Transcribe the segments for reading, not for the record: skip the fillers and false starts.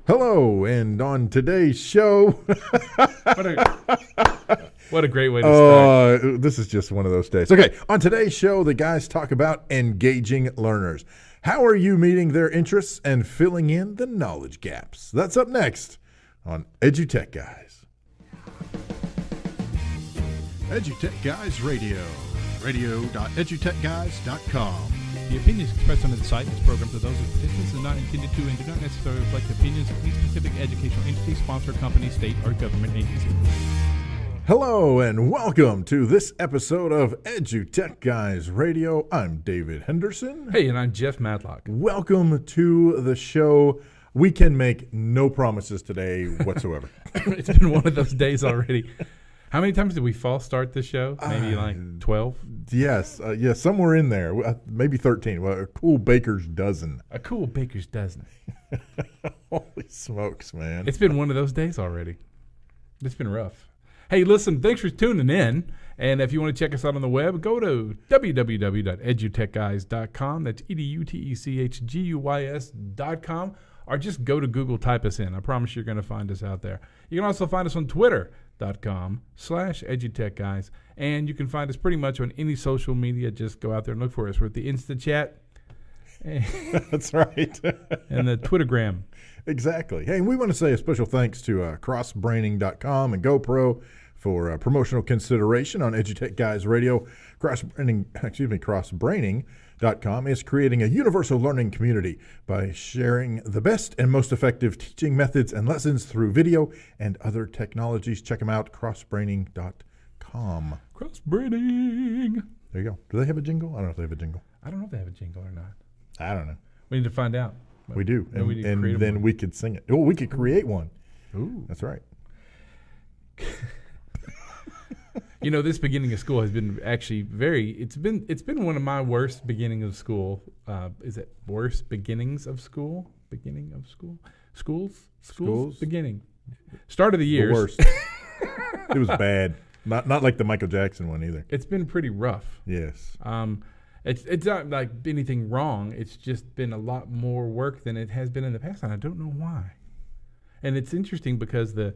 Hello, and on today's show... What a great way to start. This is just one of those days. Okay, on today's show, the guys talk about engaging learners. How are you meeting their interests and filling in the knowledge gaps? That's up next on EduTechGuys. EduTechGuys Radio. Radio.edutechguys.com. The opinions expressed on the site and this program are those of participants and not intended to and do not necessarily reflect the opinions of any specific educational entity, sponsor, company, state, or government agency. Hello and welcome to this episode of EduTechGuys Radio. I'm David Henderson. Hey, and I'm Jeff Matlock. Welcome to the show. We can make no promises today whatsoever. It's been one of those days already. How many times did we false start the show? Maybe like 12? Yes, somewhere in there. Maybe 13. Well, a cool baker's dozen. A cool baker's dozen. Holy smokes, man. It's been one of those days already. It's been rough. Hey, listen, thanks for tuning in. And if you want to check us out on the web, go to www.edutechguys.com. That's EduTechGuys.com. Or just go to Google, type us in. I promise you're going to find us out there. You can also find us on Twitter.com/EduTechGuys. And you can find us pretty much on any social media. Just go out there and look for us. We're at the InstaChat. That's right. And the Twittergram. Exactly. Hey, and we want to say a special thanks to crossbraining.com and GoPro for promotional consideration on EduTechGuys Radio. Crossbraining.com is creating a universal learning community by sharing the best and most effective teaching methods and lessons through video and other technologies. Check them out, crossbraining.com. Crossbraining. There you go. Do they have a jingle? I don't know if they have a jingle. I don't know if they have a jingle or not. I don't know. We need to find out. We do. And then we could sing it. Oh, we could create one. Ooh. That's right. You know, this beginning of school has been actually it's been one of my worst beginnings of school. Is it worst beginnings of school? Beginning of school? Schools? Beginning. Start of the year. The worst. It was bad. Not like the Michael Jackson one either. It's been pretty rough. Yes. It's not like anything wrong. It's just been a lot more work than it has been in the past, and I don't know why. And it's interesting because the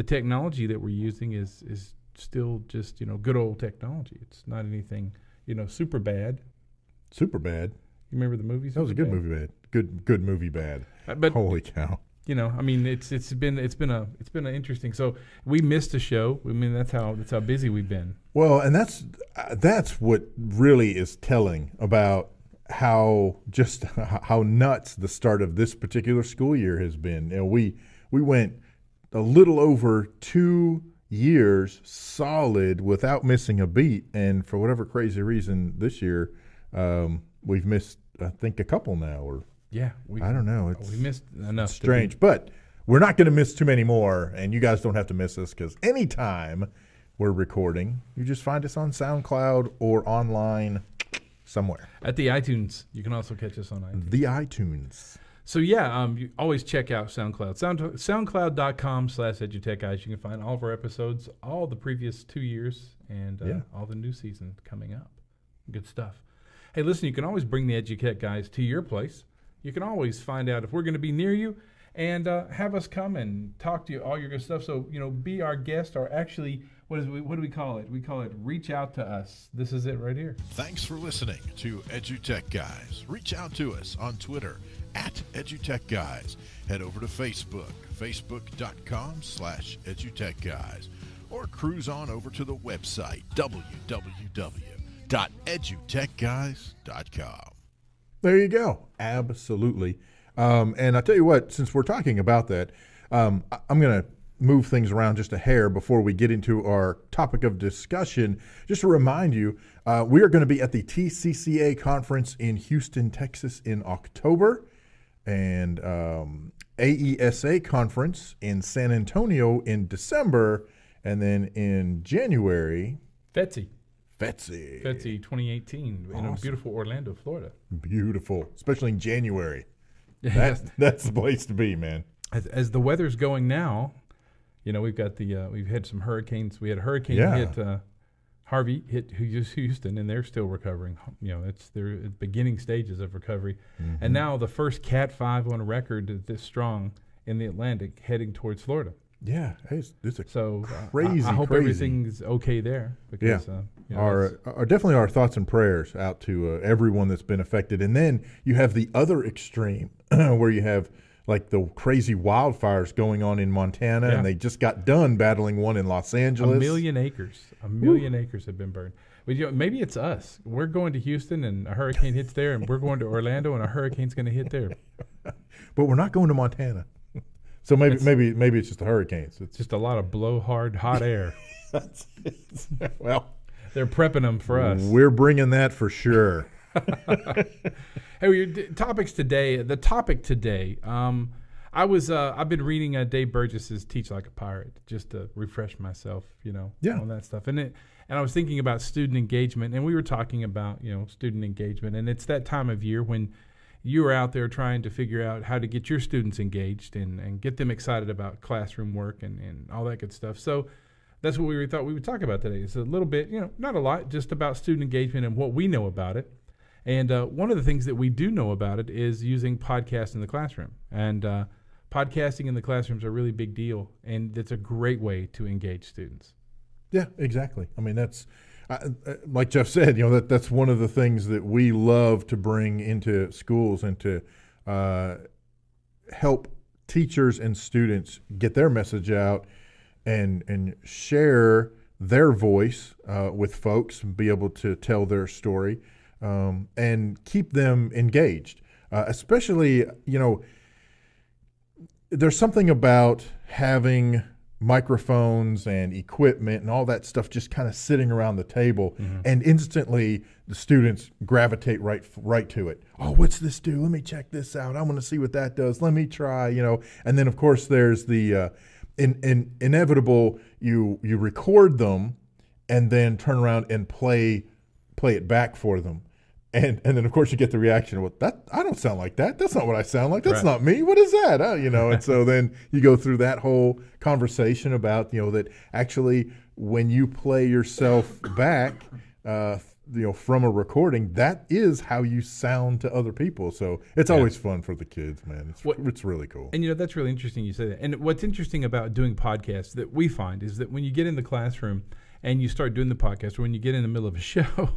technology that we're using is still just, good old technology. It's not anything, super bad. Super bad. You remember the movie? That was a good movie, bad. Good movie, bad. But holy cow. It's been an interesting. So we missed a show. I mean, that's how busy we've been. Well, and that's what really is telling about how nuts the start of this particular school year has been. We went a little over 2 years solid without missing a beat, and for whatever crazy reason this year, we've missed I think a couple now, or yeah, I don't know. We missed enough. Strange, but we're not going to miss too many more, and you guys don't have to miss us because anytime we're recording, you just find us on SoundCloud or online somewhere. At the iTunes. You can also catch us on iTunes. The iTunes. So, you always check out SoundCloud. SoundCloud.com/EduTechGuys. You can find all of our episodes, all the previous 2 years, and all the new season coming up. Good stuff. Hey, listen, you can always bring the EduTechGuys to your place. You can always find out if we're going to be near you and have us come and talk to you, all your good stuff. So, be our guest, or actually, what do we call it? We call it Reach Out to Us. This is it right here. Thanks for listening to EduTechGuys. Reach out to us on Twitter @EduTechGuys. Head over to Facebook, facebook.com/EduTechGuys, or cruise on over to the website, www.edutechguys.com. There you go. Absolutely. And I'll tell you what, since we're talking about that, I'm going to move things around just a hair before we get into our topic of discussion. Just to remind you, we are going to be at the TCCA conference in Houston, Texas in October, and AESA conference in San Antonio in December, and then in January, FETSI 2018 2018 in beautiful Orlando, Florida. Beautiful, especially in January. That's the place to be, man. As the weather's going now, we've got we've had some hurricanes. We had a hurricane hit Harvey hit Houston, and they're still recovering. They're at beginning stages of recovery. Mm-hmm. And now the first Cat 5 on record this strong in the Atlantic heading towards Florida. Yeah, it's a crazy. I hope crazy. everything's okay there. Because, definitely our thoughts and prayers out to everyone that's been affected. And then you have the other extreme where you have like the crazy wildfires going on in Montana, and they just got done battling one in Los Angeles. 1 million acres. 1 million acres have been burned. But, maybe it's us. We're going to Houston, and a hurricane hits there, and we're going to Orlando, and a hurricane's going to hit there. But we're not going to Montana. So maybe it's just the hurricanes. It's just a lot of blowhard hot air. Well, they're prepping them for us. We're bringing that for sure. Hey, topics today. The topic today. I've been reading Dave Burgess's "Teach Like a Pirate" just to refresh myself, on that stuff. And I was thinking about student engagement, and we were talking about student engagement, and it's that time of year when you are out there trying to figure out how to get your students engaged and get them excited about classroom work and all that good stuff. So that's what we thought we would talk about today. It's a little bit, not a lot, just about student engagement and what we know about it. And one of the things that we do know about it is using podcasts in the classroom. And podcasting in the classroom is a really big deal, and it's a great way to engage students. Yeah, exactly. I mean, that's like Jeff said, that's one of the things that we love to bring into schools and to help teachers and students get their message out and share their voice with folks and be able to tell their story and keep them engaged. Especially, there's something about having microphones and equipment and all that stuff just kind of sitting around the table, and instantly the students gravitate right to it. Oh, what's this do? Let me check this out. I want to see what that does. Let me try, And then of course there's the inevitable you record them and then turn around and play it back for them. And then of course you get the reaction, well, I don't sound like that. That's not what I sound like. That's not me. What is that? And so then you go through that whole conversation about, that actually when you play yourself back, from a recording, that is how you sound to other people. So it's always fun for the kids, man. It's really cool. And that's really interesting you say that. And what's interesting about doing podcasts that we find is that when you get in the classroom and you start doing the podcast, or when you get in the middle of a show,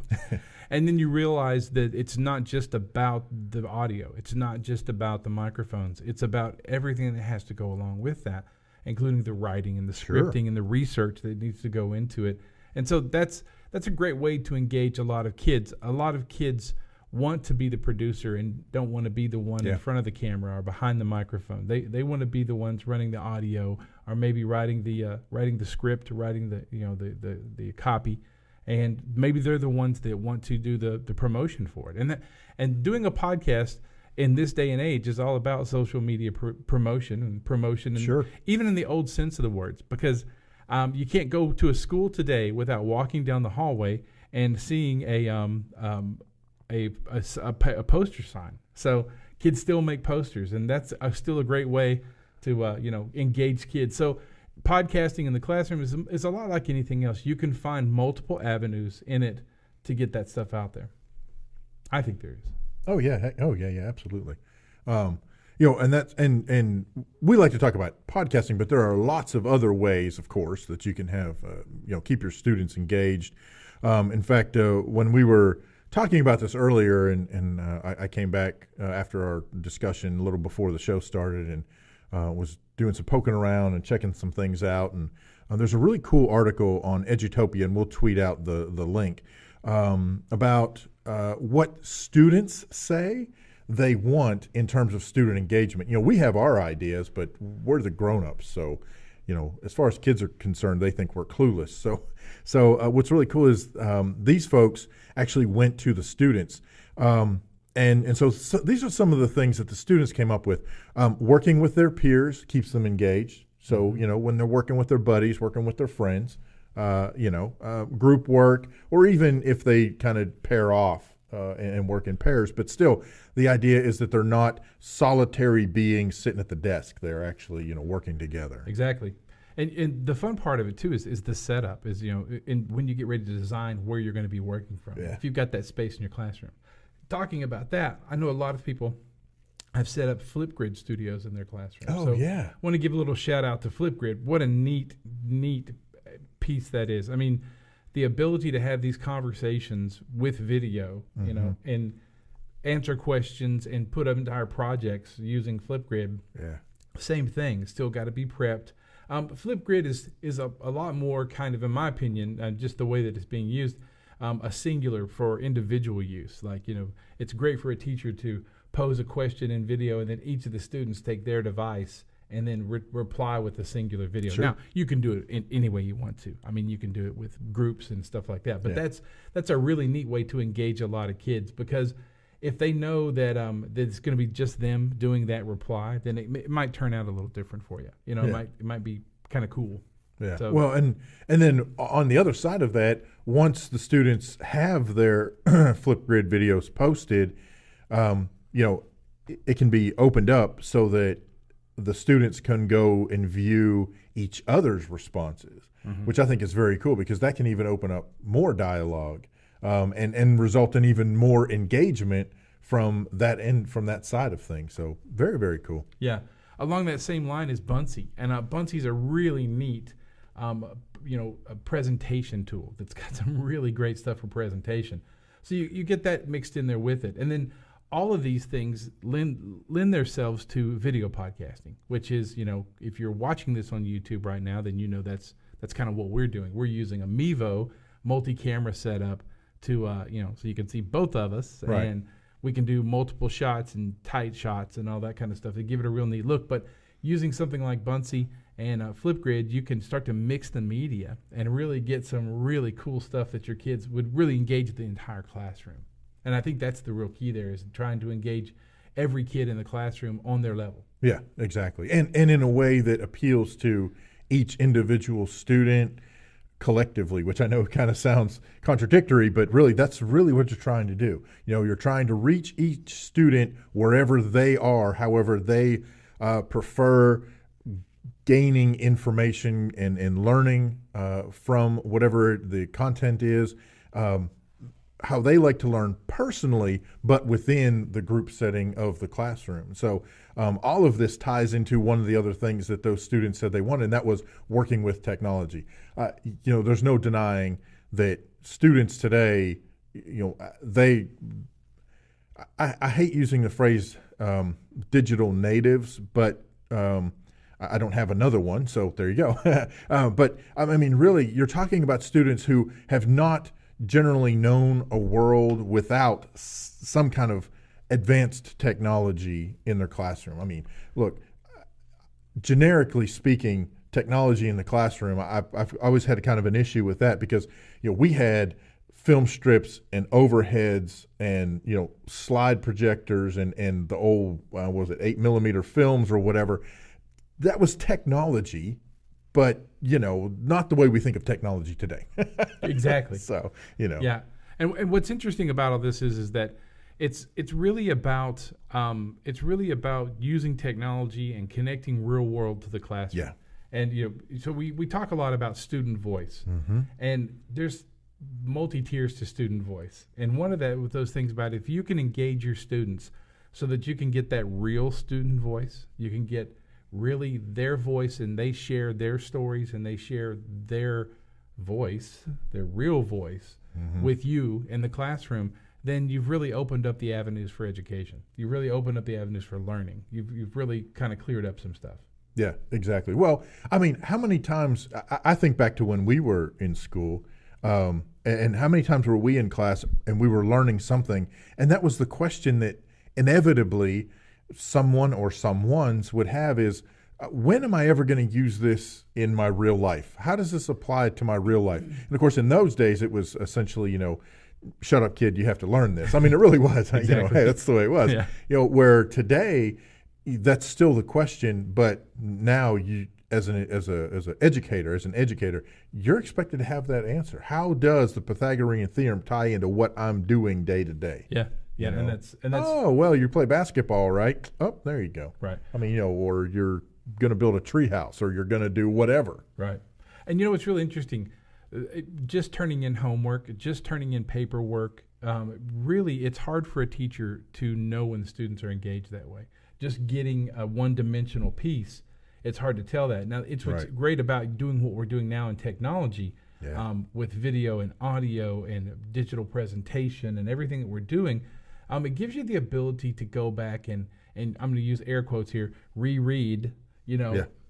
and then you realize that it's not just about the audio. It's not just about the microphones. It's about everything that has to go along with that, including the writing and the scripting and the research that needs to go into it. And so that's a great way to engage a lot of kids. A lot of kids want to be the producer and don't want to be the one in front of the camera or behind the microphone. They want to be the ones running the audio, or maybe writing the script, or writing the copy. And maybe they're the ones that want to do the promotion for it. And doing a podcast in this day and age is all about social media promotion, and even in the old sense of the words, because you can't go to a school today without walking down the hallway and seeing a poster sign. So kids still make posters, and that's still a great way to engage kids. So podcasting in the classroom is a lot like anything else. You can find multiple avenues in it to get that stuff out there. I think there is. Oh yeah, absolutely. And that's and we like to talk about podcasting, but there are lots of other ways, of course, that you can have keep your students engaged. In fact, when we were talking about this earlier, and I came back after our discussion a little before the show started, and was doing some poking around and checking some things out. And there's a really cool article on Edutopia, and we'll tweet out the link, about what students say they want in terms of student engagement. We have our ideas, but we're the grown-ups. So, as far as kids are concerned, they think we're clueless. So what's really cool is these folks actually went to the students. And so these are some of the things that the students came up with. Working with their peers keeps them engaged. So, when they're working with their buddies, working with their friends, group work, or even if they kind of pair off and work in pairs. But still, the idea is that they're not solitary beings sitting at the desk. They're actually, working together. Exactly. And the fun part of it, too, is the setup, is, when you get ready to design where you're going to be working from. Yeah. If you've got that space in your classroom. Talking about that, I know a lot of people have set up Flipgrid studios in their classroom. Oh, so yeah. I want to give a little shout out to Flipgrid. What a neat piece that is. I mean, the ability to have these conversations with video, you know, and answer questions and put up entire projects using Flipgrid. Yeah. Same thing. Still got to be prepped. Flipgrid is a lot more kind of, in my opinion, just the way that it's being used, a singular for individual use. Like, you know, it's great for a teacher to pose a question in video and then each of the students take their device and then reply with a singular video. Sure. Now, you can do it in any way you want to. I mean, you can do it with groups and stuff like that. But that's a really neat way to engage a lot of kids, because if they know that that it's going to be just them doing that reply, then it might turn out a little different for you. You know, it might be kind of cool. Yeah. So, well, and then on the other side of that, once the students have their Flipgrid videos posted, you know, it can be opened up so that the students can go and view each other's responses, which I think is very cool, because that can even open up more dialogue and result in even more engagement from that end, from that side of things. So very, very cool. Yeah. Along that same line is Buncee, and Buncee's a really neat, you know, a presentation tool that's got some really great stuff for presentation. So you get that mixed in there with it, and then all of these things lend themselves to video podcasting, which is, you know, if you're watching this on YouTube right now, then you know that's kind of what we're doing. We're using a Mevo multi-camera setup to, you know, so you can see both of us, right, and we can do multiple shots and tight shots and all that kind of stuff to give it a real neat look. But using something like Buncee and Flipgrid, you can start to mix the media and really get some really cool stuff that your kids would really engage the entire classroom. And I think that's the real key there, is trying to engage every kid in the classroom on their level. Yeah, exactly. And in a way that appeals to each individual student collectively, which I know kind of sounds contradictory, but really that's really what you're trying to do. You know, you're trying to reach each student wherever they are, however they prefer gaining information and learning from whatever the content is, how they like to learn personally, but within the group setting of the classroom. So all of this ties into one of the other things that those students said they wanted, and that was working with technology. You know, there's no denying that students today, you know, I hate using the phrase digital natives, but I don't have another one, so there you go. But I mean, really, you're talking about students who have not generally known a world without some kind of advanced technology in their classroom. I mean, look, generically speaking, technology in the classroom, I've always had a kind of an issue with that, because, you know, we had film strips and overheads and, you know, slide projectors and the old, what was it, 8mm films or whatever. That was technology, but, you know, not the way we think of technology today. Exactly. So, you know. Yeah. And what's interesting about all this is that it's really about using technology and connecting real world to the classroom. Yeah. And, you know, so we talk a lot about student voice, and there's multi-tiers to student voice. And one of those things about, if you can engage your students so that you can get that real student voice, you can get really their voice, and they share their stories and they share their voice, their real voice with you in the classroom, then you've really opened up the avenues for education. You've really opened up the avenues for learning. You've really kind of cleared up some stuff. Yeah, exactly. Well, I mean, how many times, I think back to when we were in school, and how many times were we in class and we were learning something, and that was the question that inevitably someone or someones would have is, when am I ever going to use this in my real life? How does this apply to my real life? And of course, in those days, it was essentially, you know, shut up, kid, you have to learn this. I mean, it really was. Exactly. You know, hey, that's the way it was. Yeah. You know, where today, that's still the question, but now you, as an educator, you're expected to have that answer. How does the Pythagorean theorem tie into what I'm doing day to day? Yeah. Yeah, You know? and that's Oh, well, you play basketball, right? Oh, there you go. right. I mean, you know, or you're going to build a tree house, or you're going to do whatever. Right. And you know what's really interesting? Just turning in homework, just turning in paperwork, really it's hard for a teacher to know when the students are engaged that way. Just getting a one-dimensional piece, it's hard to tell that. Now, it's what's great about doing what we're doing now in technology, with video and audio and digital presentation and everything that we're doing. It gives you the ability to go back and I'm going to use air quotes here, reread,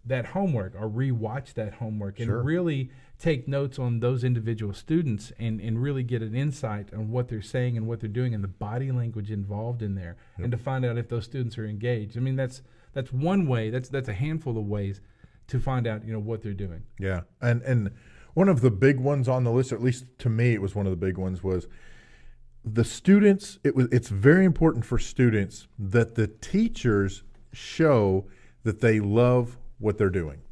that homework or rewatch that homework and really take notes on those individual students and really get an insight on what they're saying and what they're doing and the body language involved in there and to find out if those students are engaged. I mean, that's one way, that's a handful of ways to find out, what they're doing. Yeah. And one of the big ones on the list, or at least to me, it was one of the big ones, was the students. It's very important for students that the teachers show that they love what they're doing.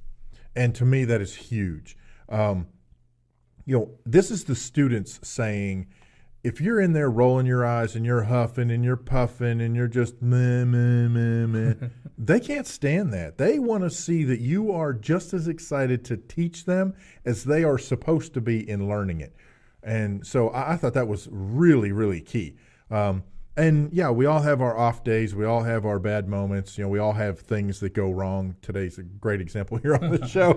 And to me, that is huge. This is the students saying, if you're in there rolling your eyes and you're huffing and you're puffing and you're just meh, meh, meh, meh, they can't stand that. They want to see that you are just as excited to teach them as they are supposed to be in learning it. And so I thought that was really, really key. And yeah, we all have our off days. We all have our bad moments. We all have things that go wrong. Today's a great example here on the show.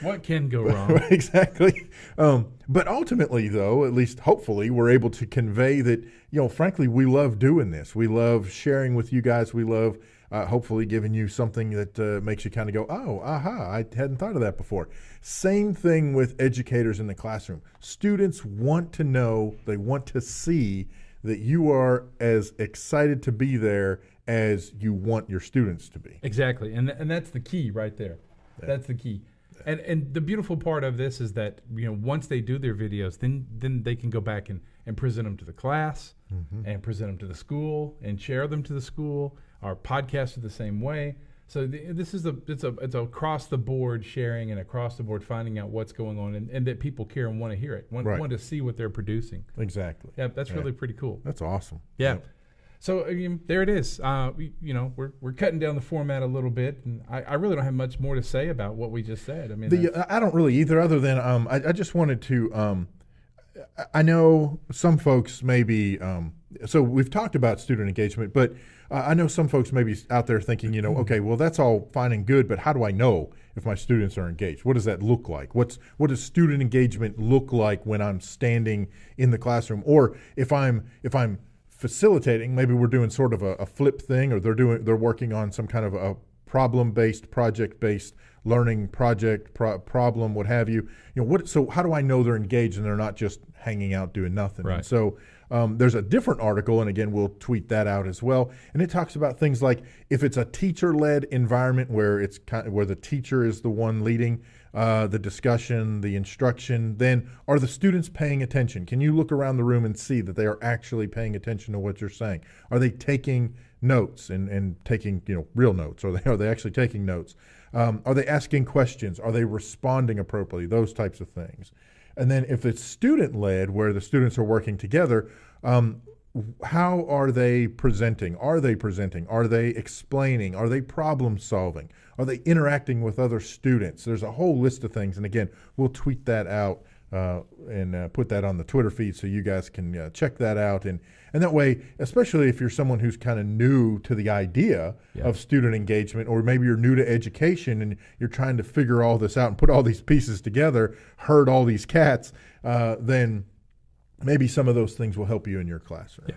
What can go wrong? Exactly. But ultimately, though, at least hopefully, we're able to convey that, frankly, we love doing this. We love sharing with you guys. We love hopefully giving you something that makes you kind of go, oh, aha, I hadn't thought of that before. Same thing with educators in the classroom. Students want to know, they want to see that you are as excited to be there as you want your students to be. Exactly, and that's the key right there. Yeah. That's the key. Yeah. And the beautiful part of this is that once they do their videos, then they can go back and present them to the class and present them to the school and share them to the school. Our podcasts are the same way. So this is it's a across the board sharing and across the board finding out what's going on and that people care and want to hear it, want to see what they're producing. Exactly. Yeah, that's really pretty cool. That's awesome. Yeah. So there it is. We're cutting down the format a little bit, and I really don't have much more to say about what we just said. I mean, I don't really either. Other than I just wanted to. I know some folks maybe. So we've talked about student engagement, but I know some folks may be out there thinking, okay, well, that's all fine and good, but how do I know if my students are engaged? What does that look like? What does student engagement look like when I'm standing in the classroom, or if I'm facilitating? Maybe we're doing sort of a flip thing, or they're working on some kind of a problem-based, project-based learning project, problem, what have you. So how do I know they're engaged and they're not just hanging out doing nothing? Right. And so there's a different article, and again, we'll tweet that out as well. And it talks about things like if it's a teacher-led environment where it's where the teacher is the one leading the discussion, the instruction, then are the students paying attention? Can you look around the room and see that they are actually paying attention to what you're saying? Are they taking notes and taking real notes? Are they actually taking notes? Are they asking questions? Are they responding appropriately? Those types of things. And then if it's student-led, where the students are working together, how are they presenting? Are they presenting? Are they explaining? Are they problem solving? Are they interacting with other students? There's a whole list of things. And again, we'll tweet that out and put that on the Twitter feed so you guys can check that out. And that way, especially if you're someone who's kind of new to the idea of student engagement, or maybe you're new to education and you're trying to figure all this out and put all these pieces together, herd all these cats, then maybe some of those things will help you in your classroom. Yeah.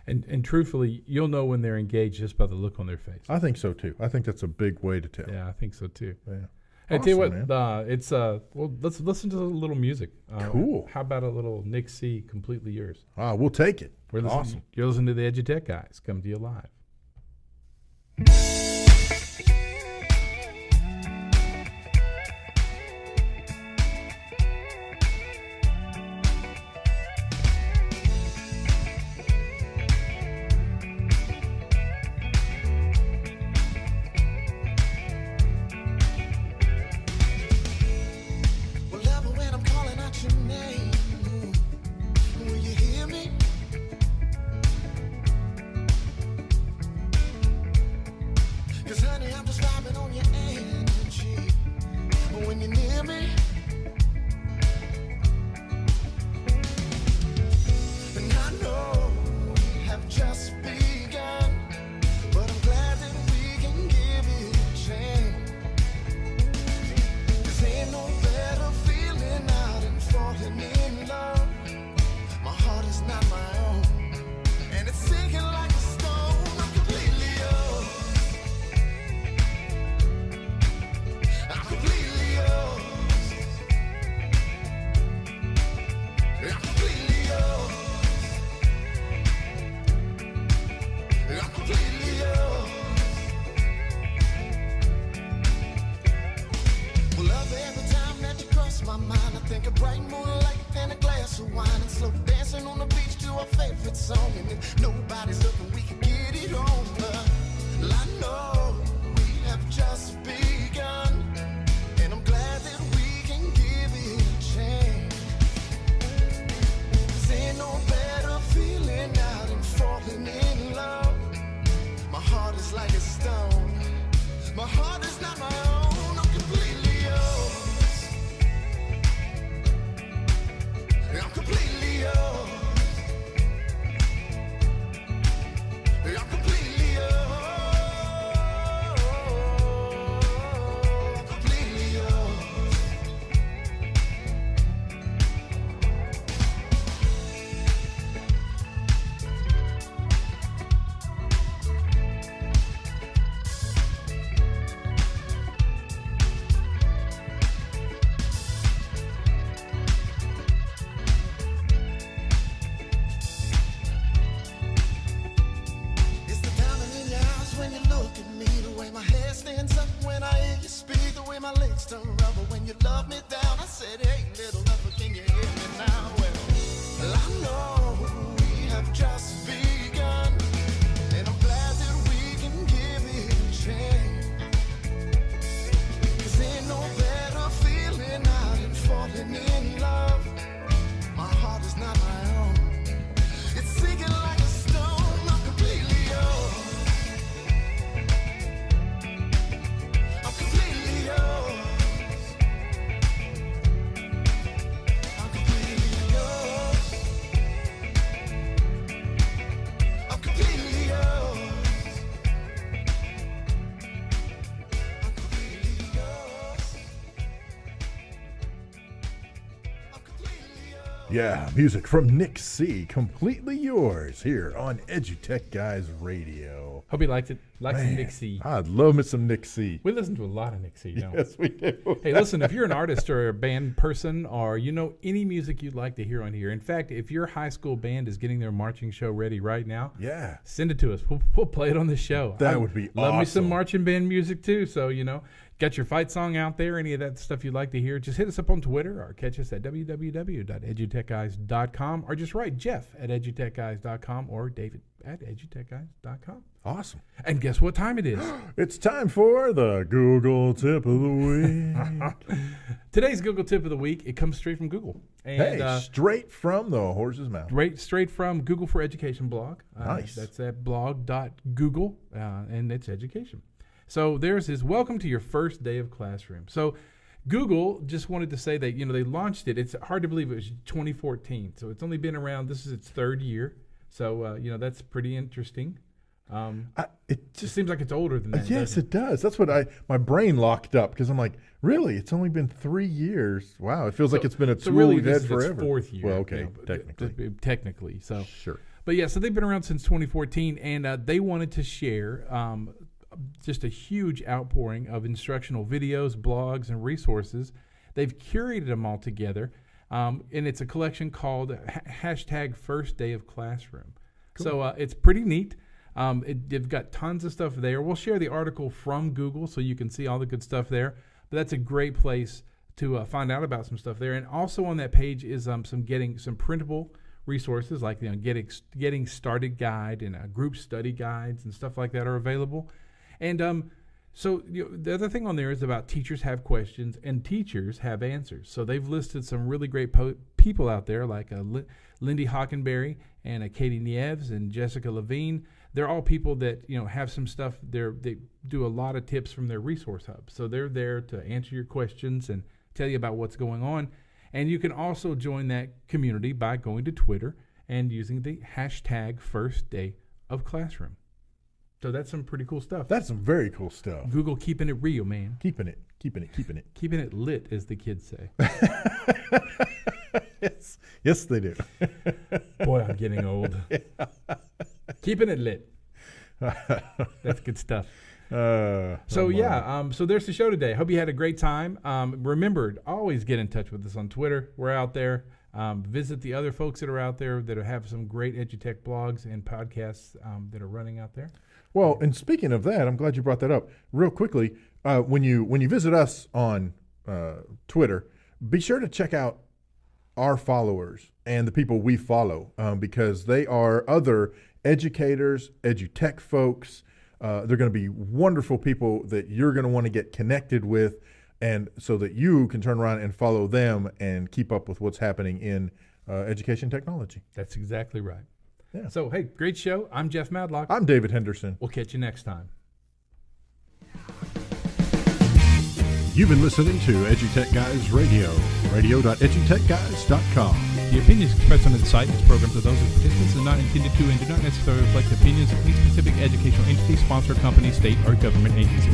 And truthfully, you'll know when they're engaged just by the look on their face. I think so too. I think that's a big way to tell. Yeah, I think so too. Yeah. Hey, awesome, tell you what, let's listen to a little music. Cool. How about a little Nick C, Completely Yours? We'll take it. Awesome. You're listening to the EduTech Guys, come to you live. And I know a bright moonlight and a glass of wine and slow dancing on the beach to our favorite song. And if nobody's looking, we can get it on. But I know we have just begun, and I'm glad that we can give it a chance. 'Cause ain't no better feeling out than falling in love. My heart is like a stone. My heart is not my own. I'm completely yours. I'm completely yours. I'm completely yours. I'm completely yours. It's the diamond in your eyes when you look at me, the way my hair stands up when I hear you speak, the way my legs turn rubber when you love me down. I said, hey, little lover, can you hear me now? Well, I know we have just begun, and I'm glad that we can give it a chance. 'Cause ain't no better feeling out than falling in love. My heart is not my own. It's sinking like a stone. I'm completely yours. I'm completely yours. I'm completely yours. I'm completely yours. I'm completely yours. I'm completely yours. Yeah, music from Nick C. Completely yours here on EduTech Guys Radio. Hope you liked it. Like some Man, Nick C. I'd love me some Nick C. We listen to a lot of Nick C, don't we? Yes, we do. Hey, listen, if you're an artist or a band person or you know any music you'd like to hear on here, in fact, if your high school band is getting their marching show ready right now, Yeah. send it to us. We'll play it on the show. That would be Love me some awesome. marching band music too. So, got your fight song out there, any of that stuff you'd like to hear, just hit us up on Twitter or catch us at www.edutechguys.com or just write Jeff at edutechguys.com or David at edutechguys.com. Awesome. And guess what time it is? It's time for the Google Tip of the Week. Today's Google Tip of the Week, it comes straight from Google. And, Hey, straight from the horse's mouth. straight from Google for Education blog. Nice. That's at blog.google, and it's education. So theirs is welcome to your first day of classroom. So Google just wanted to say that, they launched it. It's hard to believe it was 2014. So it's only been around, this is its third year. So, that's pretty interesting. It Just seems like it's older than that. yes, doesn't it does. That's what my brain locked up because I'm like, really? It's only been 3 years. Wow, it feels like it's been a tool really we've this had is its forever. fourth year. Well, okay, but technically. Technically. So Sure. But yeah, so they've been around since 2014, and they wanted to share just a huge outpouring of instructional videos, blogs, and resources. They've curated them all together, and it's a collection called hashtag First Day of Classroom. Cool. So it's pretty neat. They've got tons of stuff there. We'll share the article from Google so you can see all the good stuff there. But that's a great place to find out about some stuff there. And also on that page is some printable resources like getting started guide and group study guides and stuff like that are available. And so the other thing on there is about teachers have questions and teachers have answers. So they've listed some really great people out there like Lindy Hockenberry and Katie Nieves and Jessica Levine. They're all people that have some stuff. They do a lot of tips from their resource hub. So they're there to answer your questions and tell you about what's going on. And you can also join that community by going to Twitter and using the hashtag First Day of Classroom. So that's some pretty cool stuff. That's some very cool stuff. Google keeping it real, man. Keeping it. Keeping it lit, as the kids say. Yes, they do. Boy, I'm getting old. Keeping it lit. That's good stuff. So there's the show today. Hope you had a great time. Remember, always get in touch with us on Twitter. We're out there. Visit the other folks that are out there that have some great EduTech blogs and podcasts that are running out there. Well, and speaking of that, I'm glad you brought that up. Real quickly, when you visit us on Twitter, be sure to check out our followers and the people we follow, because they are other educators, edutech folks. They're going to be wonderful people that you're going to want to get connected with, and so that you can turn around and follow them and keep up with what's happening in education technology. That's exactly right. Yeah. So, hey, great show. I'm Jeff Madlock. I'm David Henderson. We'll catch you next time. You've been listening to EduTech Guys Radio, radio.edutechguys.com. The opinions expressed on the site and its programs are those of participants and not intended to and do not necessarily reflect the opinions of any specific educational entity, sponsor, company, state, or government agency.